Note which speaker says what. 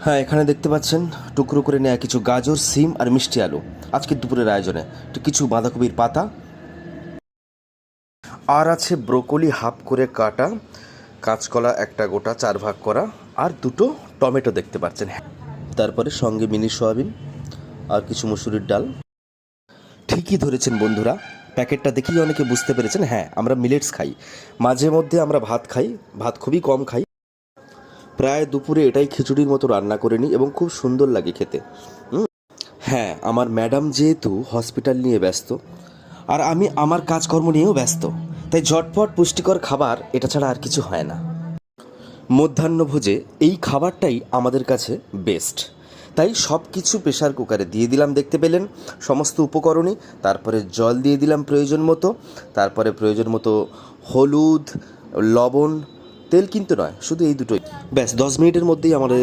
Speaker 1: হ্যাঁ, এখানে দেখতে পাচ্ছেন টুকরো করে নেওয়া কিছু গাজর, সিম আর মিষ্টি আলু আজকে দুপুরের আয়োজনে। তো কিছু বাঁধাকপির পাতা আর আছে ব্রোকলি হাফ করে কাটা, কাঁচকলা একটা গোটা 4 ভাগ করা আর দুটো টমেটো দেখতে পাচ্ছেন। তারপরে সঙ্গে মিনি সয়াবিন আর কিছু মসুরির ডাল। ঠিকই ধরেছেন বন্ধুরা, প্যাকেটটা দেখেই অনেকে বুঝতে পেরেছেন। হ্যাঁ, আমরা মিলেটস খাই, মাঝে মধ্যে আমরা ভাত খাই, ভাত খুবই কম খাই। প্রায় দুপুরে এটাই খিচুড়ির মতো রান্না করে নিই এবং খুব সুন্দর লাগে খেতে। হ্যাঁ, আমার ম্যাডাম যেহেতু হসপিটাল নিয়ে ব্যস্ত আর আমি আমার কাজকর্ম নিয়েও ব্যস্ত, তাই ঝটপট পুষ্টিকর খাবার এটা ছাড়া আর কিছু হয় না। মধ্যাহ্নভোজে এই খাবারটাই আমাদের কাছে বেস্ট। তাই সব কিছু প্রেশার কুকারে দিয়ে দিলাম, দেখতে পেলেন সমস্ত উপকরণই। তারপরে জল দিয়ে দিলাম প্রয়োজন মতো, তারপরে প্রয়োজন মতো হলুদ, লবণ, তেল কিন্তু নয়, শুধু এই দুটোই। ব্যাস 10 মিনিটের মধ্যেই আমাদের